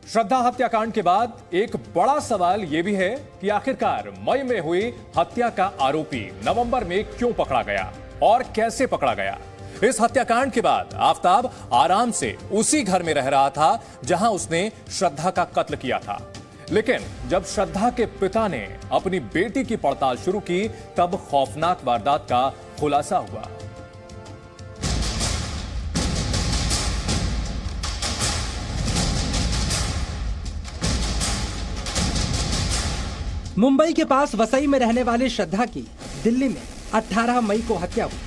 श्रद्धा हत्याकांड के बाद एक बड़ा सवाल यह भी है कि आखिरकार मई में हुई हत्या का आरोपी नवंबर में क्यों पकड़ा गया और कैसे पकड़ा गया। इस हत्याकांड के बाद आफताब आराम से उसी घर में रह रहा था जहां उसने श्रद्धा का कत्ल किया था। लेकिन जब श्रद्धा के पिता ने अपनी बेटी की पड़ताल शुरू की तब खौफनाक वारदात का खुलासा हुआ। मुंबई के पास वसई में रहने वाली श्रद्धा की दिल्ली में 18 मई को हत्या हुई।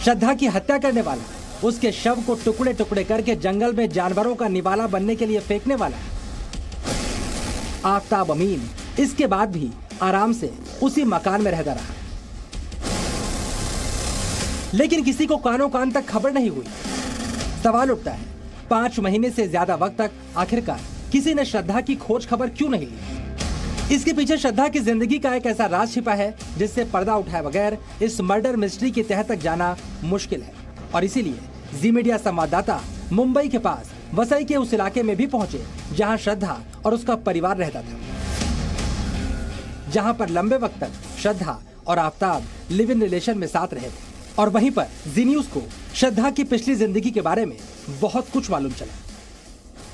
श्रद्धा की हत्या करने वाला उसके शव को टुकड़े टुकड़े करके जंगल में जानवरों का निवाला बनने के लिए फेंकने वाला आफताब अमीन इसके बाद भी आराम से उसी मकान में रहता रहा। लेकिन किसी को कानों कान तक खबर नहीं हुई। सवाल उठता है 5 महीने से ज्यादा वक्त तक आखिरकार किसी ने श्रद्धा की खोज खबर क्यों नहीं ली। इसके पीछे श्रद्धा की जिंदगी का एक ऐसा राज छिपा है जिससे पर्दा उठाए बगैर इस मर्डर मिस्ट्री की तह तक जाना मुश्किल है। और इसीलिए जी मीडिया संवाददाता मुंबई के पास वसई के उस इलाके में भी पहुंचे जहां श्रद्धा और उसका परिवार रहता था, जहां पर लंबे वक्त तक श्रद्धा और आफताब लिव इन रिलेशन में साथ रहे थे। और वहीं पर जी न्यूज को श्रद्धा की पिछली जिंदगी के बारे में बहुत कुछ मालूम चला।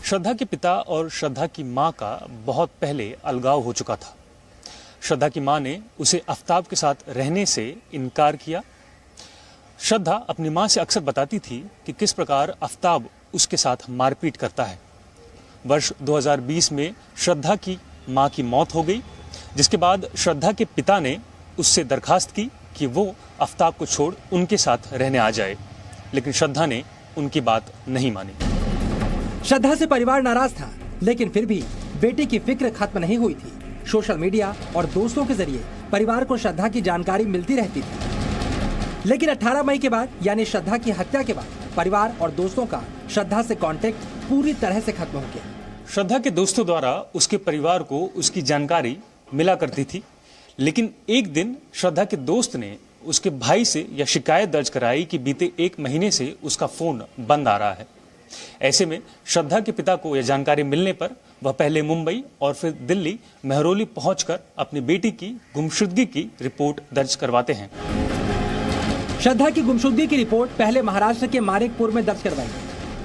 श्रद्धा के पिता और श्रद्धा की मां का बहुत पहले अलगाव हो चुका था। श्रद्धा की मां ने उसे आफताब के साथ रहने से इनकार किया। श्रद्धा अपनी मां से अक्सर बताती थी कि किस प्रकार आफताब उसके साथ मारपीट करता है। वर्ष 2020 में श्रद्धा की मां की मौत हो गई, जिसके बाद श्रद्धा के पिता ने उससे दरखास्त की कि वो आफताब को छोड़ उनके साथ रहने आ जाए, लेकिन श्रद्धा ने उनकी बात नहीं मानी। श्रद्धा से परिवार नाराज था, लेकिन फिर भी बेटी की फिक्र खत्म नहीं हुई थी। सोशल मीडिया और दोस्तों के जरिए परिवार को श्रद्धा की जानकारी मिलती रहती थी। लेकिन 18 मई के बाद यानी श्रद्धा की हत्या के बाद परिवार और दोस्तों का श्रद्धा से कांटेक्ट पूरी तरह से खत्म हो गया। श्रद्धा के दोस्तों द्वारा उसके परिवार को उसकी जानकारी मिला करती थी, लेकिन एक दिन श्रद्धा के दोस्त ने उसके भाई से यह शिकायत दर्ज कराई कि बीते 1 महीने से उसका फोन बंद आ रहा है। ऐसे में श्रद्धा के पिता को यह जानकारी मिलने पर वह पहले मुंबई और फिर दिल्ली मेहरौली पहुंचकर अपनी बेटी की गुमशुदगी की रिपोर्ट दर्ज करवाते हैं। श्रद्धा की गुमशुदगी की रिपोर्ट पहले महाराष्ट्र के मानिकपुर में दर्ज करवाई।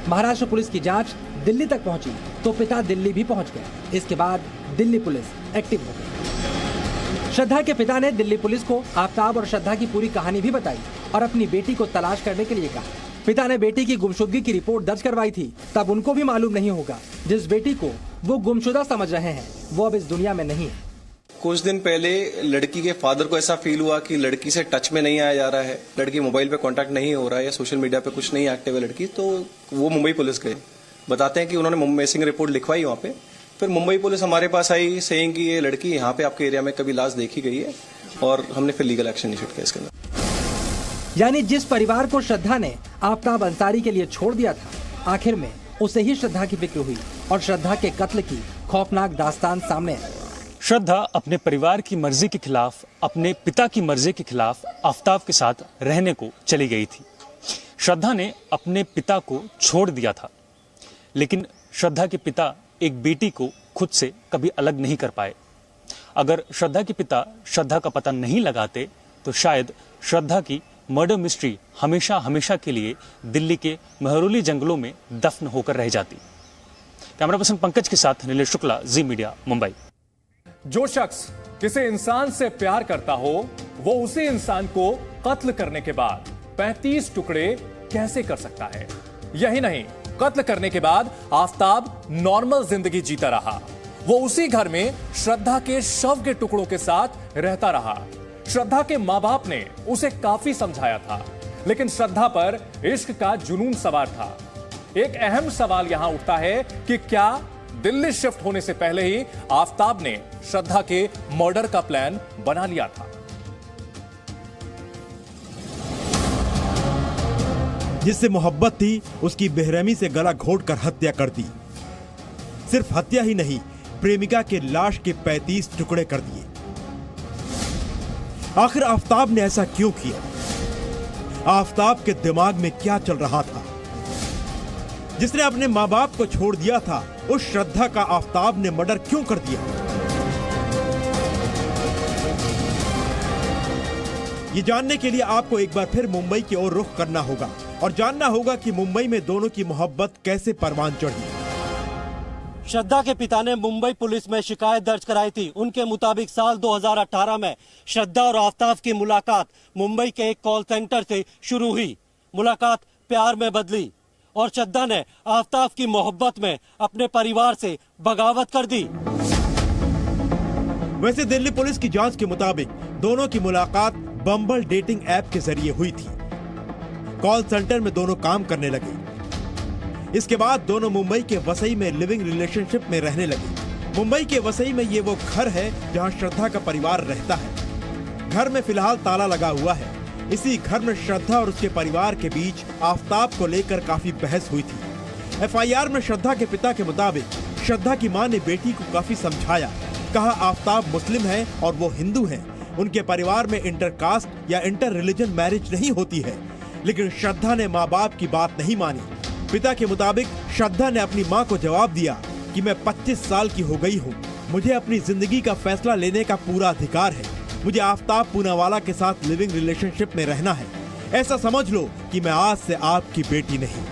महाराष्ट्र पुलिस की जांच दिल्ली तक पहुंची तो पिता दिल्ली भी पहुंच गए। इसके बाद दिल्ली पुलिस एक्टिव हो गई। श्रद्धा के पिता ने दिल्ली पुलिस को आफताब और श्रद्धा की पूरी कहानी भी बताई और अपनी बेटी को तलाश करने के लिए कहा। पिता ने बेटी की गुमशुदगी की रिपोर्ट दर्ज करवाई थी, तब उनको भी मालूम नहीं होगा जिस बेटी को वो गुमशुदा समझ रहे हैं वो अब इस दुनिया में नहीं है। कुछ दिन पहले लड़की के फादर को ऐसा फील हुआ कि लड़की से टच में नहीं आया जा रहा है, लड़की मोबाइल पे कांटेक्ट नहीं हो रहा है या सोशल मीडिया पे कुछ नहीं एक्टिव है लड़की, तो वो मुंबई पुलिस गए। बताते हैं कि उन्होंने मिसिंग रिपोर्ट लिखवाई वहाँ पे। फिर मुंबई पुलिस हमारे पास आई सेइंग कि ये लड़की यहाँ पे आपके एरिया में कभी लाश देखी गई है और हमने फिर लीगल एक्शन इनिशिएट किया इसके अंदर। यानी जिस परिवार को श्रद्धा ने आफताब अंसारी के लिए छोड़ दिया था, आखिर में उसे ही श्रद्धा की फिक्र हुई और श्रद्धा के कत्ल की खौफनाक दास्तान सामने आई। श्रद्धा अपने परिवार की मर्जी के खिलाफ, अपने पिता की मर्जी के खिलाफ आफताब के साथ रहने को चली गई थी। श्रद्धा ने अपने पिता को छोड़ दिया था, लेकिन श्रद्धा के पिता एक बेटी को खुद से कभी अलग नहीं कर पाए। अगर श्रद्धा के पिता श्रद्धा का पता नहीं लगाते तो शायद श्रद्धा की मर्डर मिस्ट्री हमेशा हमेशा के लिए दिल्ली के मेहरौली जंगलों में दफन होकर रह जाती। कैमरा पर्सन पंकज के साथ नीलेश शुक्ला, जी मीडिया, मुंबई। जो शख्स किसी इंसान से प्यार करता हो वो उसी इंसान को कत्ल करने के बाद 35 टुकड़े कैसे कर सकता है। यही नहीं, कत्ल करने के बाद आफताब नॉर्मल जिंदगी जीता रहा। वो उसी घर में श्रद्धा के शव के टुकड़ों के साथ रहता रहा। श्रद्धा के मां बाप ने उसे काफी समझाया था, लेकिन श्रद्धा पर इश्क का जुनून सवार था। एक अहम सवाल यहां उठता है कि क्या दिल्ली शिफ्ट होने से पहले ही आफताब ने श्रद्धा के मर्डर का प्लान बना लिया था। जिससे मोहब्बत थी उसकी बेरहमी से गला घोंटकर हत्या कर दी। सिर्फ हत्या ही नहीं, प्रेमिका के लाश के 35 टुकड़े कर दिए। आखिर आफताब ने ऐसा क्यों किया? आफताब के दिमाग में क्या चल रहा था? जिसने अपने माँ बाप को छोड़ दिया था, उस श्रद्धा का आफताब ने मर्डर क्यों कर दिया? ये जानने के लिए आपको एक बार फिर मुंबई की ओर रुख करना होगा और जानना होगा कि मुंबई में दोनों की मोहब्बत कैसे परवान चढ़ी। श्रद्धा के पिता ने मुंबई पुलिस में शिकायत दर्ज कराई थी। उनके मुताबिक साल 2018 में श्रद्धा और आफताब की मुलाकात मुंबई के एक कॉल सेंटर से शुरू हुई। मुलाकात प्यार में बदली और श्रद्धा ने आफताब की मोहब्बत में अपने परिवार से बगावत कर दी। वैसे दिल्ली पुलिस की जांच के मुताबिक दोनों की मुलाकात बम्बल डेटिंग ऐप के जरिए हुई थी। कॉल सेंटर में दोनों काम करने लगे। इसके बाद दोनों मुंबई के वसई में लिविंग रिलेशनशिप में रहने लगे। मुंबई के वसई में ये वो घर है जहां श्रद्धा का परिवार रहता है। घर में फिलहाल ताला लगा हुआ है। इसी घर में श्रद्धा और उसके परिवार के बीच आफताब को लेकर काफी बहस हुई थी। एफआईआर में श्रद्धा के पिता के मुताबिक श्रद्धा की मां ने बेटी को काफी समझाया। कहा आफताब मुस्लिम है और वो हिंदू है। उनके परिवार में इंटरकास्ट या इंटर रिलीजन मैरिज नहीं होती है। लेकिन श्रद्धा ने माँ बाप की बात नहीं मानी। पिता के मुताबिक श्रद्धा ने अपनी मां को जवाब दिया कि मैं 25 साल की हो गई हूँ, मुझे अपनी जिंदगी का फैसला लेने का पूरा अधिकार है। मुझे आफताब पूनावाला के साथ लिविंग रिलेशनशिप में रहना है। ऐसा समझ लो कि मैं आज से आपकी बेटी नहीं।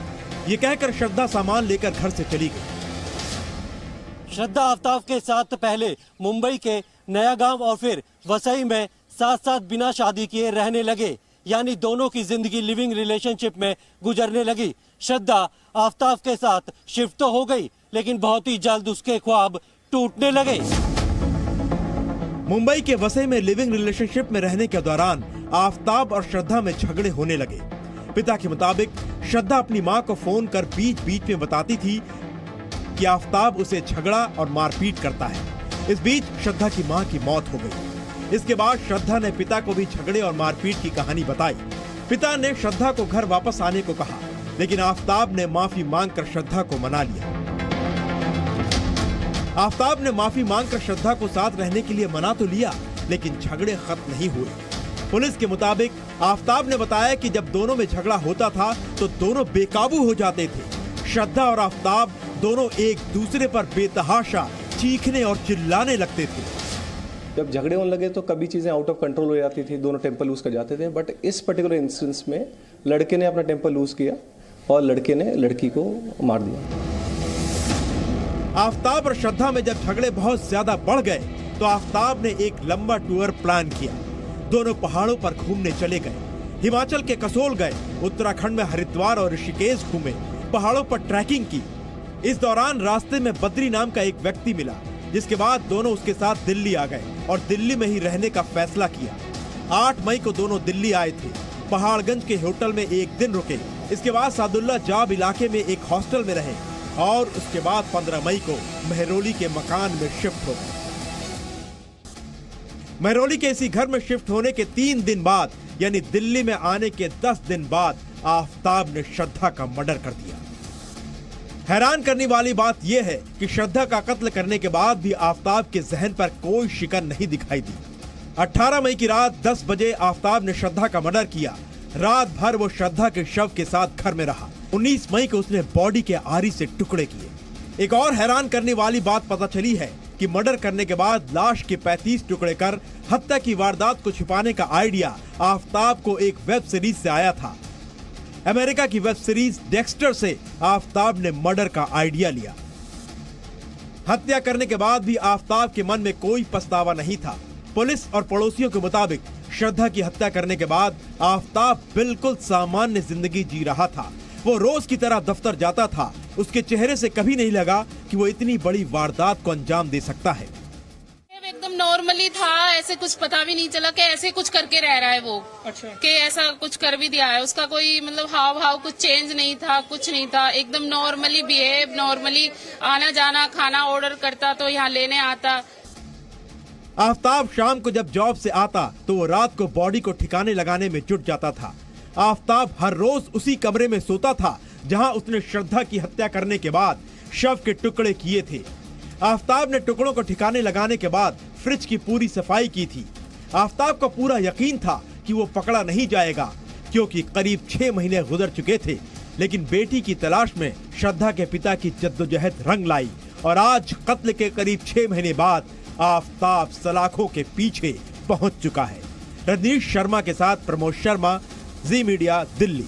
ये कहकर श्रद्धा सामान लेकर घर से चली गई। श्रद्धा आफताब के साथ पहले मुंबई के नया गांव और फिर वसई में साथ साथ बिना शादी किए रहने लगे, यानी दोनों की जिंदगी लिविंग रिलेशनशिप में गुजरने लगी। श्रद्धा आफताब के साथ शिफ्ट तो हो गई, लेकिन बहुत ही जल्द उसके ख्वाब टूटने लगे। मुंबई के वसई में लिविंग रिलेशनशिप में रहने के दौरान आफताब और श्रद्धा में झगड़े होने लगे। पिता के मुताबिक श्रद्धा अपनी मां को फोन कर बीच बीच में बताती थी कि आफताब उसे झगड़ा और मारपीट करता है। इस बीच श्रद्धा की मां की मौत हो गई। इसके बाद श्रद्धा ने पिता को भी झगड़े और मारपीट की कहानी बताई। पिता ने श्रद्धा को घर वापस आने को कहा, लेकिन आफताब ने माफी मांगकर श्रद्धा को मना लिया। आफताब ने माफी मांगकर श्रद्धा को साथ रहने के लिए मना तो लिया, लेकिन झगड़े खत्म नहीं हुए। पुलिस के मुताबिक आफताब ने बताया कि जब दोनों में झगड़ा होता था तो दोनों बेकाबू हो जाते थे। श्रद्धा और आफताब दोनों एक दूसरे पर बेतहाशा चीखने और चिल्लाने लगते थे। जब झगड़े होने लगे तो कभी चीज़ें आउट ऑफ कंट्रोल हो जाती थी, दोनों टेम्पर लूज कर जाते थे। बट इस पर्टिकुलर इंस्टेंस में लड़के ने अपना टेम्पर लूज किया और लड़के ने लड़की को मार दिया। आफताब और श्रद्धा में जब झगड़े बहुत ज्यादा बढ़ गए तो आफताब ने एक लंबा टूर प्लान किया। दोनों पहाड़ों पर घूमने चले गए। हिमाचल के कसोल गए, उत्तराखंड में हरिद्वार और ऋषिकेश घूमे, पहाड़ों पर ट्रैकिंग की। इस दौरान रास्ते में बद्री नाम का एक व्यक्ति मिला, जिसके बाद दोनों उसके साथ दिल्ली आ गए और दिल्ली में ही रहने का फैसला किया। 8 मई को दोनों दिल्ली आए थे। पहाड़गंज के होटल में एक दिन रुके। इसके बाद सादुल्ला जाब इलाके में एक हॉस्टल में रहे और उसके बाद 15 मई को महरौली के मकान में शिफ्ट हो गए। महरौली के इसी घर में शिफ्ट होने के 3 दिन बाद, यानी दिल्ली में आने के 10 दिन बाद, आफताब ने श्रद्धा का मर्डर कर दिया। हैरान करने वाली बात यह है कि श्रद्धा का कत्ल करने के बाद भी आफताब के जहन पर कोई शिकन नहीं दिखाई दी। 18 मई की रात 10 बजे आफताब ने श्रद्धा का मर्डर किया। रात भर वो श्रद्धा के शव के साथ घर में रहा। 19 मई को उसने बॉडी के आरी से टुकड़े किए। एक और हैरान करने वाली बात पता चली है कि मर्डर करने के बाद लाश के 35 टुकड़े कर हत्या की वारदात को छिपाने का आइडिया आफताब को एक वेब सीरीज से आया था। अमेरिका की वेब सीरीज डेक्स्टर से आफताब ने मर्डर का आइडिया लिया। हत्या करने के बाद भी आफताब के मन में कोई पछतावा नहीं था। पुलिस और पड़ोसियों के मुताबिक श्रद्धा की हत्या करने के बाद आफताब बिल्कुल सामान्य जिंदगी जी रहा था। वो रोज की तरह दफ्तर जाता था। उसके चेहरे से कभी नहीं लगा कि वो इतनी बड़ी वारदात को अंजाम दे सकता है। एकदम नॉर्मली था, ऐसे कुछ पता भी नहीं चला कि ऐसे कुछ करके रह रहा है वो। अच्छा। कि ऐसा कुछ कर भी दिया है। उसका कोई मतलब हाव भाव कुछ चेंज नहीं था, कुछ नहीं था। एकदम नॉर्मली बिहेव, नॉर्मली आना जाना, खाना ऑर्डर करता तो यहाँ लेने आता। आफताब शाम को जब जॉब से आता तो वो रात को बॉडी को ठिकाने लगाने में जुट जाता था। आफताब हर रोज उसी कमरे में सोता था जहां उसने श्रद्धा की हत्या करने के बाद शव के टुकड़े किए थे। आफताब ने टुकड़ों को ठिकाने लगाने के बाद फ्रिज की पूरी सफाई की थी। आफताब को पूरा यकीन था कि वो पकड़ा नहीं जाएगा, क्योंकि करीब 6 महीने गुजर चुके थे लेकिन बेटी की तलाश में श्रद्धा के पिता की जद्दोजहद रंग लाई और आज कत्ल के करीब 6 महीने बाद आफताब सलाखों के पीछे पहुंच चुका है। रजनीश शर्मा के साथ प्रमोद शर्मा, जी मीडिया, दिल्ली।